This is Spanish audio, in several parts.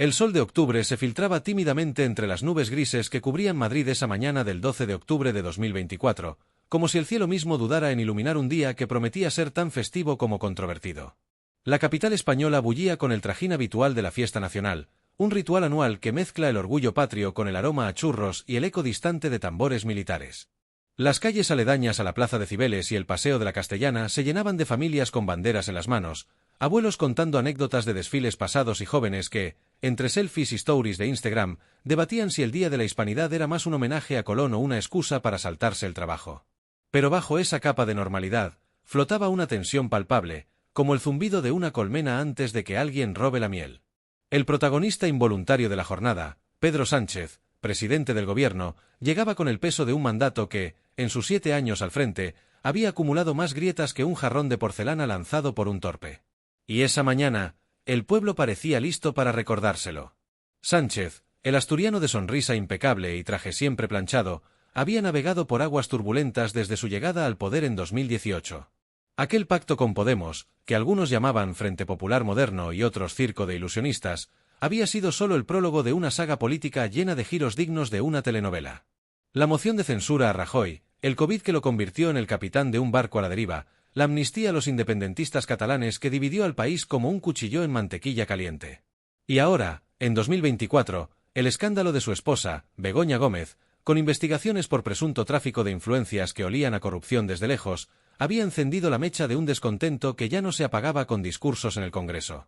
El sol de octubre se filtraba tímidamente entre las nubes grises que cubrían Madrid esa mañana del 12 de octubre de 2024, como si el cielo mismo dudara en iluminar un día que prometía ser tan festivo como controvertido. La capital española bullía con el trajín habitual de la fiesta nacional, un ritual anual que mezcla el orgullo patrio con el aroma a churros y el eco distante de tambores militares. Las calles aledañas a la Plaza de Cibeles y el Paseo de la Castellana se llenaban de familias con banderas en las manos, abuelos contando anécdotas de desfiles pasados y jóvenes que, entre selfies y stories de Instagram, debatían si el Día de la Hispanidad era más un homenaje a Colón o una excusa para saltarse el trabajo. Pero bajo esa capa de normalidad, flotaba una tensión palpable, como el zumbido de una colmena antes de que alguien robe la miel. El protagonista involuntario de la jornada, Pedro Sánchez, presidente del gobierno, llegaba con el peso de un mandato que, en sus 7 años al frente, había acumulado más grietas que un jarrón de porcelana lanzado por un torpe. Y esa mañana, el pueblo parecía listo para recordárselo. Sánchez, el asturiano de sonrisa impecable y traje siempre planchado, había navegado por aguas turbulentas desde su llegada al poder en 2018. Aquel pacto con Podemos, que algunos llamaban Frente Popular Moderno y otros circo de ilusionistas, había sido solo el prólogo de una saga política llena de giros dignos de una telenovela. La moción de censura a Rajoy, el COVID que lo convirtió en el capitán de un barco a la deriva, la amnistía a los independentistas catalanes que dividió al país como un cuchillo en mantequilla caliente. Y ahora, en 2024, el escándalo de su esposa, Begoña Gómez, con investigaciones por presunto tráfico de influencias que olían a corrupción desde lejos, había encendido la mecha de un descontento que ya no se apagaba con discursos en el Congreso.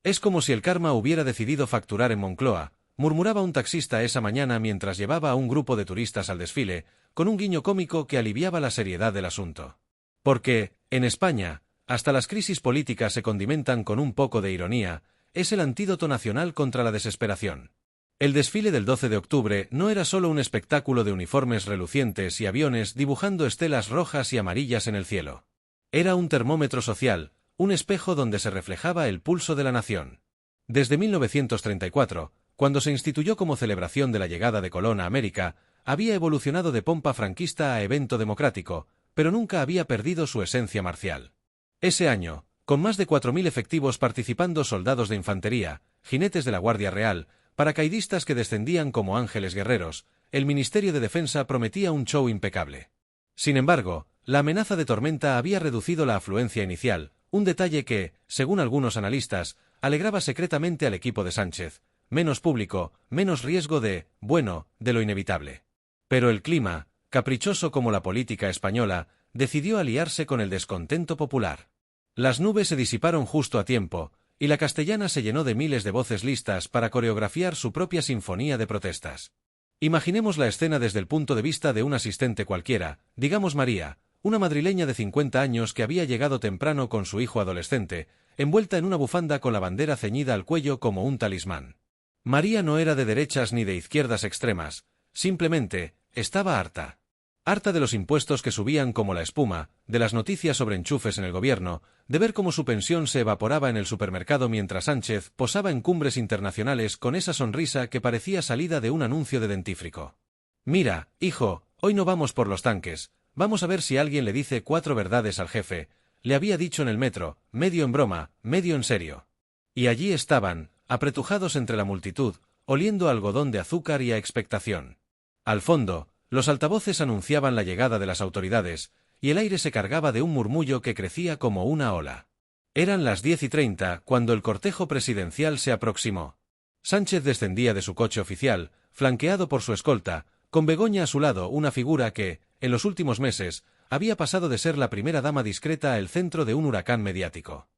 Es como si el karma hubiera decidido facturar en Moncloa, murmuraba un taxista esa mañana mientras llevaba a un grupo de turistas al desfile, con un guiño cómico que aliviaba la seriedad del asunto. Porque, en España, hasta las crisis políticas se condimentan con un poco de ironía, es el antídoto nacional contra la desesperación. El desfile del 12 de octubre no era solo un espectáculo de uniformes relucientes y aviones dibujando estelas rojas y amarillas en el cielo. Era un termómetro social, un espejo donde se reflejaba el pulso de la nación. Desde 1934, cuando se instituyó como celebración de la llegada de Colón a América, había evolucionado de pompa franquista a evento democrático, pero nunca había perdido su esencia marcial. Ese año, con más de 4.000 efectivos participando soldados de infantería, jinetes de la Guardia Real, paracaidistas que descendían como ángeles guerreros, el Ministerio de Defensa prometía un show impecable. Sin embargo, la amenaza de tormenta había reducido la afluencia inicial, un detalle que, según algunos analistas, alegraba secretamente al equipo de Sánchez: menos público, menos riesgo de lo inevitable. Pero el clima, caprichoso como la política española, decidió aliarse con el descontento popular. Las nubes se disiparon justo a tiempo, y la Castellana se llenó de miles de voces listas para coreografiar su propia sinfonía de protestas. Imaginemos la escena desde el punto de vista de un asistente cualquiera, digamos María, una madrileña de 50 años que había llegado temprano con su hijo adolescente, envuelta en una bufanda con la bandera ceñida al cuello como un talismán. María no era de derechas ni de izquierdas extremas, simplemente, estaba harta. Harta de los impuestos que subían como la espuma, de las noticias sobre enchufes en el gobierno, de ver cómo su pensión se evaporaba en el supermercado mientras Sánchez posaba en cumbres internacionales con esa sonrisa que parecía salida de un anuncio de dentífrico. Mira, hijo, hoy no vamos por los tanques, vamos a ver si alguien le dice 4 verdades al jefe, le había dicho en el metro, medio en broma, medio en serio. Y allí estaban, apretujados entre la multitud, oliendo a algodón de azúcar y a expectación. Al fondo, los altavoces anunciaban la llegada de las autoridades, y el aire se cargaba de un murmullo que crecía como una ola. Eran las 10:30 cuando el cortejo presidencial se aproximó. Sánchez descendía de su coche oficial, flanqueado por su escolta, con Begoña a su lado, una figura que, en los últimos meses, había pasado de ser la primera dama discreta a el centro de un huracán mediático.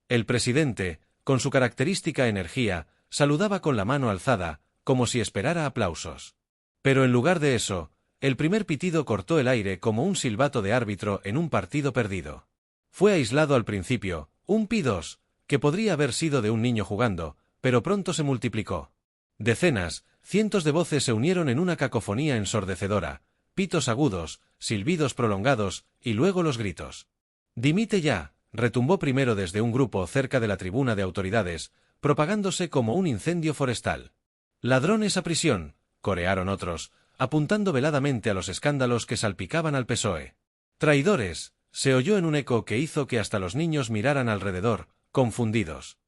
El presidente, con su característica energía, saludaba con la mano alzada, como si esperara aplausos. Pero en lugar de eso, el primer pitido cortó el aire como un silbato de árbitro en un partido perdido. Fue aislado al principio, un pi-2, que podría haber sido de un niño jugando, pero pronto se multiplicó. Decenas, cientos de voces se unieron en una cacofonía ensordecedora, pitos agudos, silbidos prolongados, y luego los gritos. «Dimite ya», retumbó primero desde un grupo cerca de la tribuna de autoridades, propagándose como un incendio forestal. «Ladrones a prisión», corearon otros, apuntando veladamente a los escándalos que salpicaban al PSOE. «Traidores», se oyó en un eco que hizo que hasta los niños miraran alrededor, confundidos.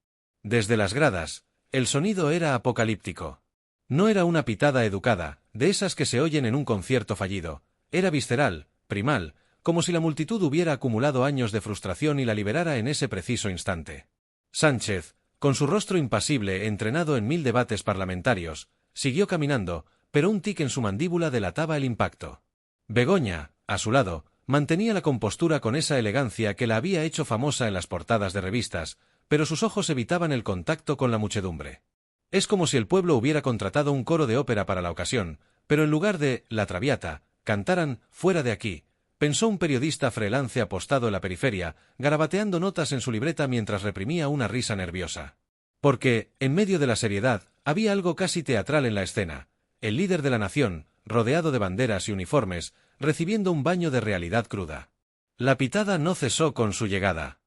Desde las gradas, El sonido era apocalíptico. No era una pitada educada, de esas que se oyen en un concierto fallido. Era visceral, primal, como si la multitud hubiera acumulado años de frustración y la liberara en ese preciso instante. Sánchez, con su rostro impasible entrenado en 1000 debates parlamentarios, siguió caminando, pero un tic en su mandíbula delataba el impacto. Begoña, a su lado, mantenía la compostura con esa elegancia que la había hecho famosa en las portadas de revistas, pero sus ojos evitaban el contacto con la muchedumbre. Es como si el pueblo hubiera contratado un coro de ópera para la ocasión, pero en lugar de La Traviata, cantaran Fuera de aquí, pensó un periodista freelance apostado en la periferia, garabateando notas en su libreta mientras reprimía una risa nerviosa. Porque, en medio de la seriedad, había algo casi teatral en la escena. El líder de la nación, rodeado de banderas y uniformes, recibiendo un baño de realidad cruda. La pitada no cesó con su llegada.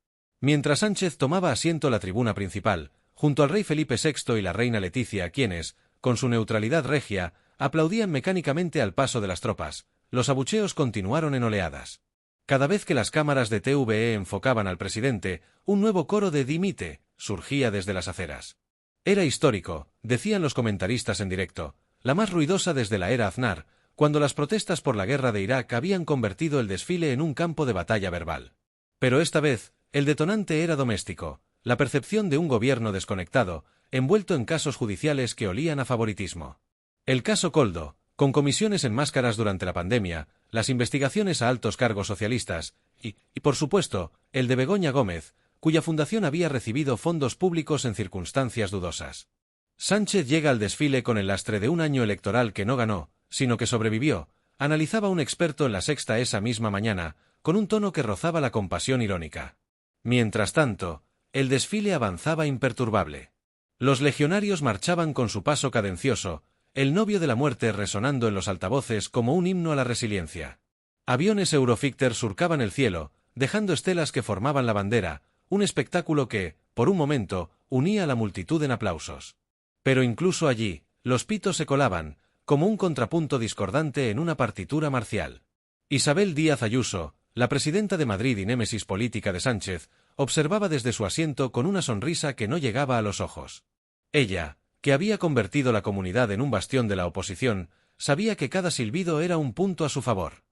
Mientras Sánchez tomaba asiento en la tribuna principal, junto al rey Felipe VI y la reina Leticia, quienes, con su neutralidad regia, aplaudían mecánicamente al paso de las tropas, los abucheos continuaron en oleadas. Cada vez que las cámaras de TVE enfocaban al presidente, un nuevo coro de Dimite surgía desde las aceras. Era histórico, decían los comentaristas en directo, la más ruidosa desde la era Aznar, cuando las protestas por la guerra de Irak habían convertido el desfile en un campo de batalla verbal. Pero esta vez, el detonante era doméstico, la percepción de un gobierno desconectado, envuelto en casos judiciales que olían a favoritismo. El caso Koldo, con comisiones en máscaras durante la pandemia, las investigaciones a altos cargos socialistas, y por supuesto, el de Begoña Gómez, cuya fundación había recibido fondos públicos en circunstancias dudosas. Sánchez llega al desfile con el lastre de un año electoral que no ganó, sino que sobrevivió, analizaba un experto en La Sexta esa misma mañana, con un tono que rozaba la compasión irónica. Mientras tanto, el desfile avanzaba imperturbable. Los legionarios marchaban con su paso cadencioso, el novio de la muerte resonando en los altavoces como un himno a la resiliencia. Aviones Eurofighter surcaban el cielo, dejando estelas que formaban la bandera, un espectáculo que, por un momento, unía a la multitud en aplausos. Pero incluso allí, los pitos se colaban, como un contrapunto discordante en una partitura marcial. Isabel Díaz Ayuso, la presidenta de Madrid y némesis política de Sánchez, observaba desde su asiento con una sonrisa que no llegaba a los ojos. Ella, que había convertido la comunidad en un bastión de la oposición, sabía que cada silbido era un punto a su favor.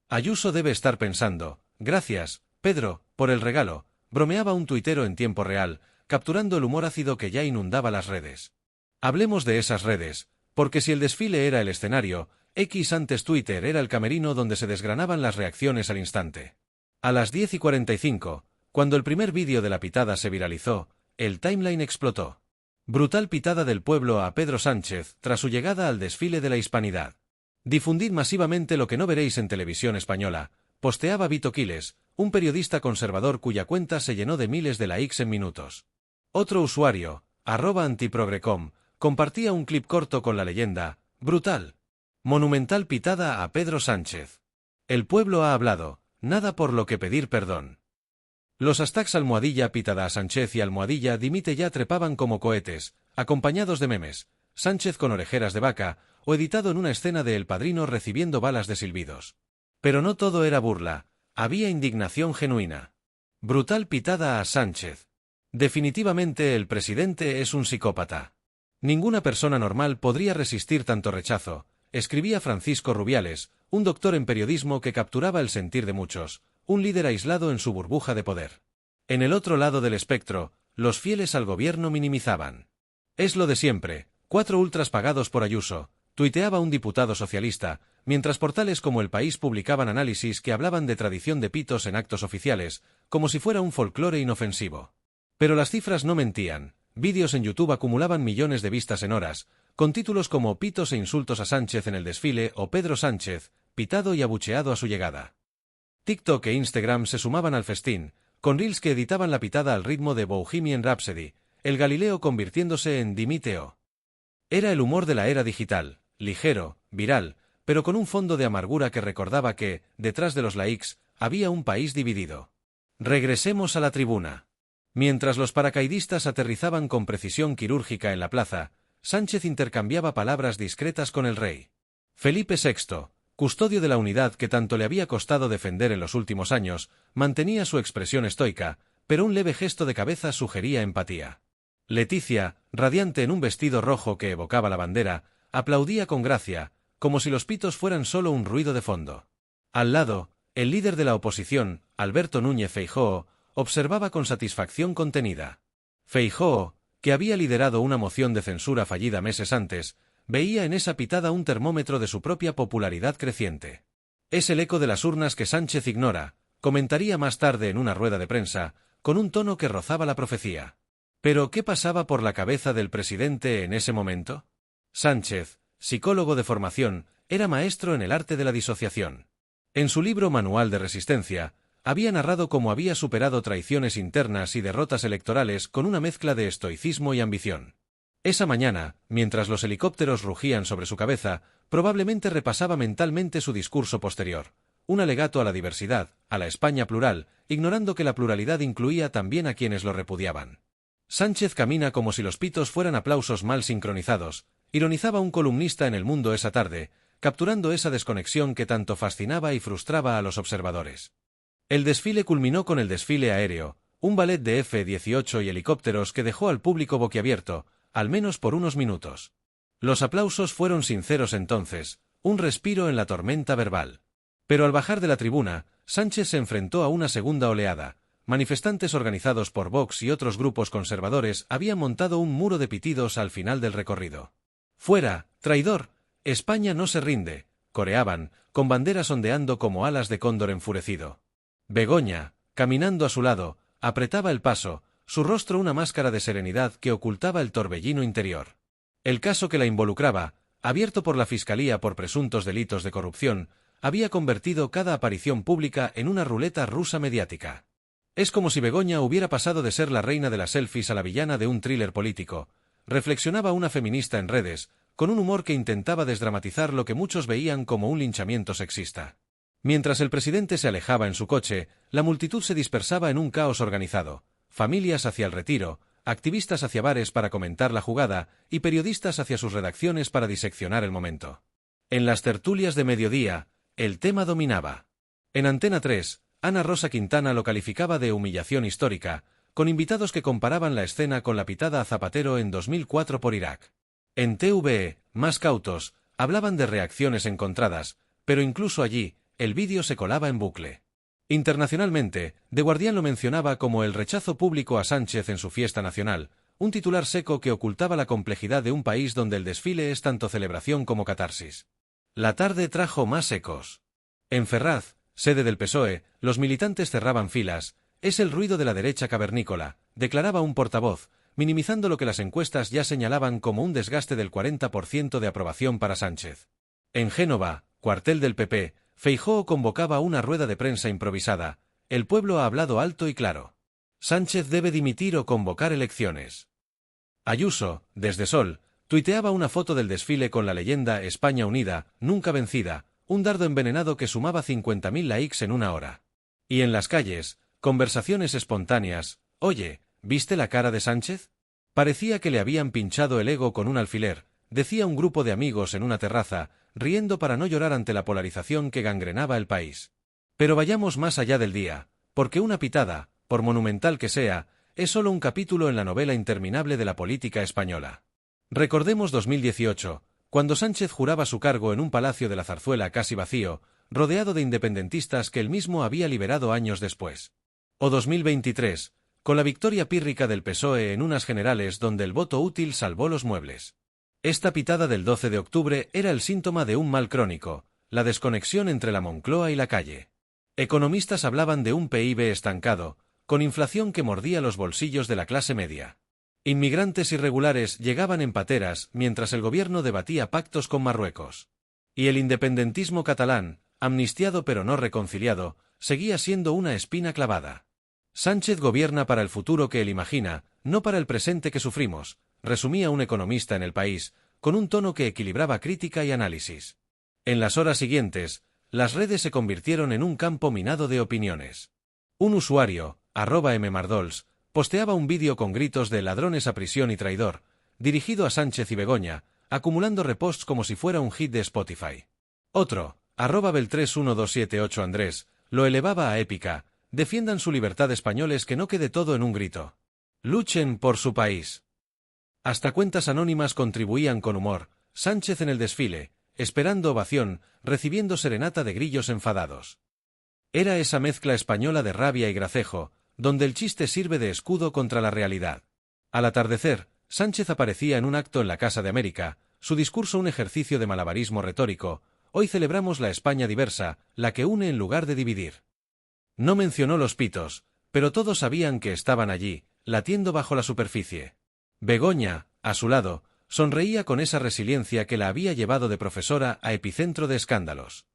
Ayuso debe estar pensando, gracias, Pedro, por el regalo, bromeaba un tuitero en tiempo real, capturando el humor ácido que ya inundaba las redes. Hablemos de esas redes, porque si el desfile era el escenario, X antes Twitter era el camerino donde se desgranaban las reacciones al instante. A las 10:45, cuando el primer vídeo de la pitada se viralizó, el timeline explotó. Brutal pitada del pueblo a Pedro Sánchez tras su llegada al desfile de la hispanidad. Difundid masivamente lo que no veréis en televisión española, posteaba Vito Quiles, un periodista conservador cuya cuenta se llenó de miles de likes en minutos. Otro usuario, @antiprogrecom, compartía un clip corto con la leyenda, brutal. Monumental pitada a Pedro Sánchez. El pueblo ha hablado, nada por lo que pedir perdón. Los hashtags #pitada a Sánchez y #dimite ya trepaban como cohetes, acompañados de memes, Sánchez con orejeras de vaca, o editado en una escena de El Padrino recibiendo balas de silbidos. Pero no todo era burla, había indignación genuina. Brutal pitada a Sánchez. Definitivamente el presidente es un psicópata. Ninguna persona normal podría resistir tanto rechazo, escribía Francisco Rubiales, un doctor en periodismo que capturaba el sentir de muchos, un líder aislado en su burbuja de poder. En el otro lado del espectro, los fieles al gobierno minimizaban. Es lo de siempre, 4 ultras pagados por Ayuso, tuiteaba un diputado socialista, mientras portales como El País publicaban análisis que hablaban de tradición de pitos en actos oficiales, como si fuera un folclore inofensivo. Pero las cifras no mentían, vídeos en YouTube acumulaban millones de vistas en horas, con títulos como Pitos e insultos a Sánchez en el desfile o Pedro Sánchez, pitado y abucheado a su llegada. TikTok e Instagram se sumaban al festín, con reels que editaban la pitada al ritmo de Bohemian Rhapsody, el Galileo convirtiéndose en Dimiteo. Era el humor de la era digital, ligero, viral, pero con un fondo de amargura que recordaba que, detrás de los likes, había un país dividido. Regresemos a la tribuna. Mientras los paracaidistas aterrizaban con precisión quirúrgica en la plaza, Sánchez intercambiaba palabras discretas con el rey. Felipe VI, custodio de la unidad que tanto le había costado defender en los últimos años, mantenía su expresión estoica, pero un leve gesto de cabeza sugería empatía. Leticia, radiante en un vestido rojo que evocaba la bandera, aplaudía con gracia, como si los pitos fueran solo un ruido de fondo. Al lado, el líder de la oposición, Alberto Núñez Feijóo, observaba con satisfacción contenida. Feijóo, que había liderado una moción de censura fallida meses antes, veía en esa pitada un termómetro de su propia popularidad creciente. Es el eco de las urnas que Sánchez ignora, comentaría más tarde en una rueda de prensa, con un tono que rozaba la profecía. ¿Pero qué pasaba por la cabeza del presidente en ese momento? Sánchez, psicólogo de formación, era maestro en el arte de la disociación. En su libro Manual de Resistencia, había narrado cómo había superado traiciones internas y derrotas electorales con una mezcla de estoicismo y ambición. Esa mañana, mientras los helicópteros rugían sobre su cabeza, probablemente repasaba mentalmente su discurso posterior, un alegato a la diversidad, a la España plural, ignorando que la pluralidad incluía también a quienes lo repudiaban. Sánchez camina como si los pitos fueran aplausos mal sincronizados, ironizaba un columnista en El Mundo esa tarde, capturando esa desconexión que tanto fascinaba y frustraba a los observadores. El desfile culminó con el desfile aéreo, un ballet de F-18 y helicópteros que dejó al público boquiabierto, al menos por unos minutos. Los aplausos fueron sinceros entonces, un respiro en la tormenta verbal. Pero al bajar de la tribuna, Sánchez se enfrentó a una segunda oleada. Manifestantes organizados por Vox y otros grupos conservadores habían montado un muro de pitidos al final del recorrido. «¡Fuera, traidor! España no se rinde», coreaban, con banderas ondeando como alas de cóndor enfurecido. Begoña, caminando a su lado, apretaba el paso, su rostro una máscara de serenidad que ocultaba el torbellino interior. El caso que la involucraba, abierto por la Fiscalía por presuntos delitos de corrupción, había convertido cada aparición pública en una ruleta rusa mediática. Es como si Begoña hubiera pasado de ser la reina de las selfies a la villana de un thriller político, reflexionaba una feminista en redes, con un humor que intentaba desdramatizar lo que muchos veían como un linchamiento sexista. Mientras el presidente se alejaba en su coche, la multitud se dispersaba en un caos organizado, familias hacia el retiro, activistas hacia bares para comentar la jugada y periodistas hacia sus redacciones para diseccionar el momento. En las tertulias de mediodía, el tema dominaba. En Antena 3, Ana Rosa Quintana lo calificaba de humillación histórica, con invitados que comparaban la escena con la pitada a Zapatero en 2004 por Irak. En TVE, más cautos, hablaban de reacciones encontradas, pero incluso allí, el vídeo se colaba en bucle. Internacionalmente, The Guardian lo mencionaba como el rechazo público a Sánchez en su fiesta nacional, un titular seco que ocultaba la complejidad de un país donde el desfile es tanto celebración como catarsis. La tarde trajo más ecos. En Ferraz, sede del PSOE, los militantes cerraban filas. «Es el ruido de la derecha cavernícola», declaraba un portavoz, minimizando lo que las encuestas ya señalaban como un desgaste del 40% de aprobación para Sánchez. En Génova, cuartel del PP, Feijóo convocaba una rueda de prensa improvisada. «El pueblo ha hablado alto y claro. Sánchez debe dimitir o convocar elecciones». Ayuso, desde Sol, tuiteaba una foto del desfile con la leyenda «España unida, nunca vencida», un dardo envenenado que sumaba 50.000 likes en una hora. Y en las calles, conversaciones espontáneas. «Oye, ¿viste la cara de Sánchez? Parecía que le habían pinchado el ego con un alfiler», decía un grupo de amigos en una terraza, riendo para no llorar ante la polarización que gangrenaba el país. Pero vayamos más allá del día, porque una pitada, por monumental que sea, es solo un capítulo en la novela interminable de la política española. Recordemos 2018, cuando Sánchez juraba su cargo en un palacio de la Zarzuela casi vacío, rodeado de independentistas que él mismo había liberado años después. O 2023, con la victoria pírrica del PSOE en unas generales donde el voto útil salvó los muebles. Esta pitada del 12 de octubre era el síntoma de un mal crónico, la desconexión entre la Moncloa y la calle. Economistas hablaban de un PIB estancado, con inflación que mordía los bolsillos de la clase media. Inmigrantes irregulares llegaban en pateras mientras el gobierno debatía pactos con Marruecos. Y el independentismo catalán, amnistiado pero no reconciliado, seguía siendo una espina clavada. Sánchez gobierna para el futuro que él imagina, no para el presente que sufrimos, resumía un economista en El País, con un tono que equilibraba crítica y análisis. En las horas siguientes, las redes se convirtieron en un campo minado de opiniones. Un usuario, @mmardols, posteaba un vídeo con gritos de «ladrones a prisión y traidor», dirigido a Sánchez y Begoña, acumulando reposts como si fuera un hit de Spotify. Otro, @beltres12788 Andrés, lo elevaba a épica: «Defiendan su libertad españoles, que no quede todo en un grito. Luchen por su país». Hasta cuentas anónimas contribuían con humor, Sánchez en el desfile, esperando ovación, recibiendo serenata de grillos enfadados. Era esa mezcla española de rabia y gracejo, donde el chiste sirve de escudo contra la realidad. Al atardecer, Sánchez aparecía en un acto en la Casa de América, su discurso un ejercicio de malabarismo retórico: hoy celebramos la España diversa, la que une en lugar de dividir. No mencionó los pitos, pero todos sabían que estaban allí, latiendo bajo la superficie. Begoña, a su lado, sonreía con esa resiliencia que la había llevado de profesora a epicentro de escándalos.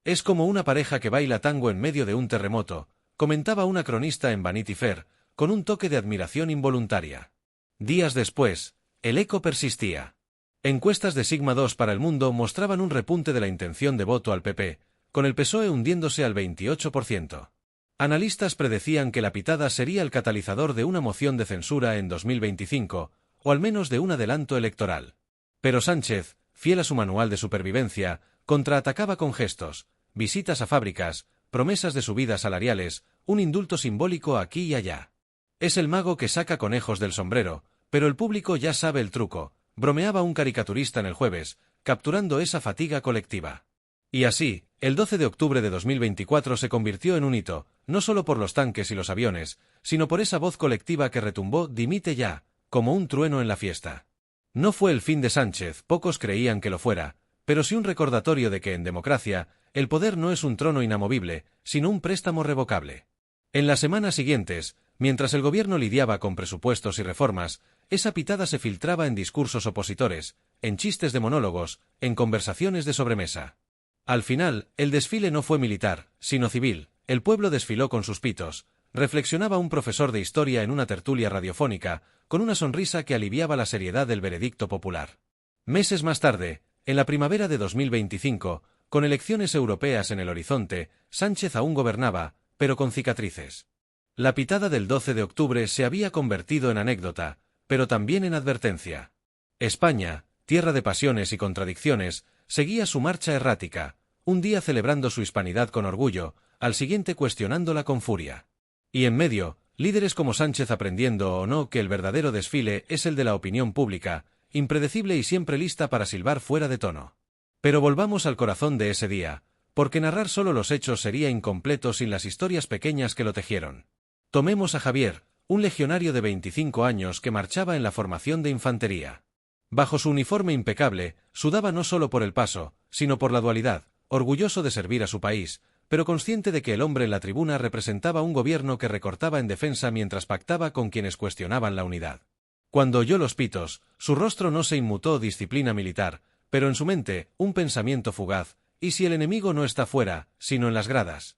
Es como una pareja que baila tango en medio de un terremoto, comentaba una cronista en Vanity Fair, con un toque de admiración involuntaria. Días después, el eco persistía. Encuestas de Sigma 2 para El Mundo mostraban un repunte de la intención de voto al PP, con el PSOE hundiéndose al 28%. Analistas predecían que la pitada sería el catalizador de una moción de censura en 2025, o al menos de un adelanto electoral. Pero Sánchez, fiel a su manual de supervivencia, contraatacaba con gestos, visitas a fábricas, promesas de subidas salariales, un indulto simbólico aquí y allá. Es el mago que saca conejos del sombrero, pero el público ya sabe el truco, bromeaba un caricaturista en El Jueves, capturando esa fatiga colectiva. Y así, el 12 de octubre de 2024 se convirtió en un hito, no solo por los tanques y los aviones, sino por esa voz colectiva que retumbó «dimite ya», como un trueno en la fiesta. No fue el fin de Sánchez, pocos creían que lo fuera, pero sí un recordatorio de que en democracia, el poder no es un trono inamovible, sino un préstamo revocable. En las semanas siguientes, mientras el gobierno lidiaba con presupuestos y reformas, esa pitada se filtraba en discursos opositores, en chistes de monólogos, en conversaciones de sobremesa. Al final, el desfile no fue militar, sino civil, el pueblo desfiló con sus pitos, reflexionaba un profesor de historia en una tertulia radiofónica, con una sonrisa que aliviaba la seriedad del veredicto popular. Meses más tarde, en la primavera de 2025, con elecciones europeas en el horizonte, Sánchez aún gobernaba, pero con cicatrices. La pitada del 12 de octubre se había convertido en anécdota, pero también en advertencia. España, tierra de pasiones y contradicciones, seguía su marcha errática, un día celebrando su hispanidad con orgullo, al siguiente cuestionándola con furia. Y en medio, líderes como Sánchez aprendiendo o no que el verdadero desfile es el de la opinión pública, impredecible y siempre lista para silbar fuera de tono. Pero volvamos al corazón de ese día, porque narrar solo los hechos sería incompleto sin las historias pequeñas que lo tejieron. Tomemos a Javier, un legionario de 25 años que marchaba en la formación de infantería. Bajo su uniforme impecable, sudaba no solo por el paso, sino por la dualidad, orgulloso de servir a su país, pero consciente de que el hombre en la tribuna representaba un gobierno que recortaba en defensa mientras pactaba con quienes cuestionaban la unidad. Cuando oyó los pitos, su rostro no se inmutó disciplina militar, pero en su mente, un pensamiento fugaz: ¿y si el enemigo no está fuera, sino en las gradas?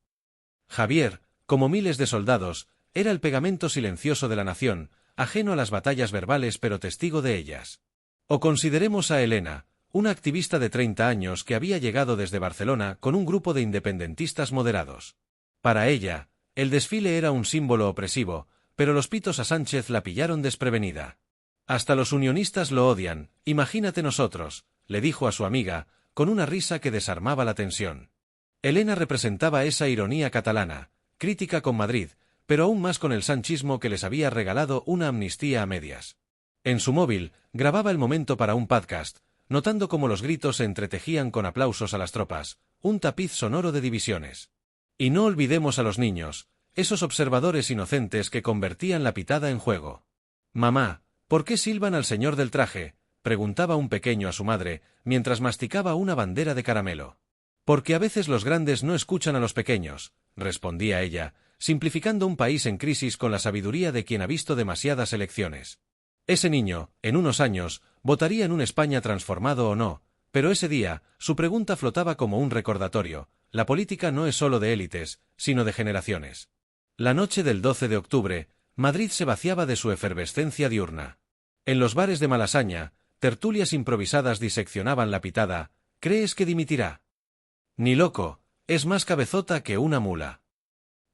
Javier, como miles de soldados, era el pegamento silencioso de la nación, ajeno a las batallas verbales pero testigo de ellas. O consideremos a Elena, una activista de 30 años que había llegado desde Barcelona con un grupo de independentistas moderados. Para ella, el desfile era un símbolo opresivo, pero los pitos a Sánchez la pillaron desprevenida. Hasta los unionistas lo odian, imagínate nosotros, le dijo a su amiga, con una risa que desarmaba la tensión. Elena representaba esa ironía catalana, crítica con Madrid, pero aún más con el sanchismo que les había regalado una amnistía a medias. En su móvil, grababa el momento para un podcast, notando cómo los gritos se entretejían con aplausos a las tropas, un tapiz sonoro de divisiones. Y no olvidemos a los niños, esos observadores inocentes que convertían la pitada en juego. «Mamá, ¿por qué silban al señor del traje?», preguntaba un pequeño a su madre, mientras masticaba una bandera de caramelo. «Porque a veces los grandes no escuchan a los pequeños», respondía ella, simplificando un país en crisis con la sabiduría de quien ha visto demasiadas elecciones. Ese niño, en unos años, votaría en un España transformado o no, pero ese día, su pregunta flotaba como un recordatorio: la política no es solo de élites, sino de generaciones. La noche del 12 de octubre, Madrid se vaciaba de su efervescencia diurna. En los bares de Malasaña, tertulias improvisadas diseccionaban la pitada: ¿crees que dimitirá? Ni loco, es más cabezota que una mula.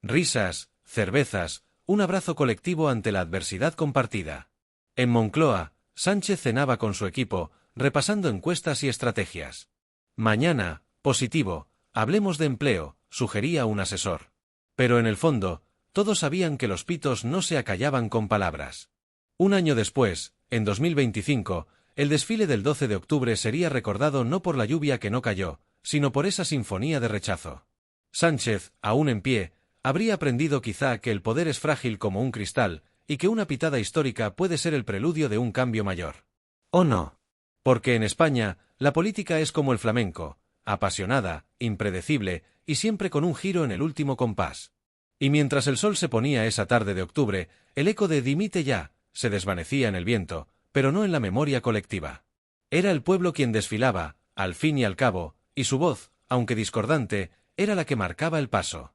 Risas, cervezas, un abrazo colectivo ante la adversidad compartida. En Moncloa, Sánchez cenaba con su equipo, repasando encuestas y estrategias. Mañana, positivo, hablemos de empleo, sugería un asesor. Pero en el fondo, todos sabían que los pitos no se acallaban con palabras. Un año después, en 2025, el desfile del 12 de octubre sería recordado no por la lluvia que no cayó, sino por esa sinfonía de rechazo. Sánchez, aún en pie, habría aprendido quizá que el poder es frágil como un cristal, y que una pitada histórica puede ser el preludio de un cambio mayor. ¿O no? Porque en España, la política es como el flamenco, apasionada, impredecible, y siempre con un giro en el último compás. Y mientras el sol se ponía esa tarde de octubre, el eco de «Dimite ya» se desvanecía en el viento, pero no en la memoria colectiva. Era el pueblo quien desfilaba, al fin y al cabo, y su voz, aunque discordante, era la que marcaba el paso.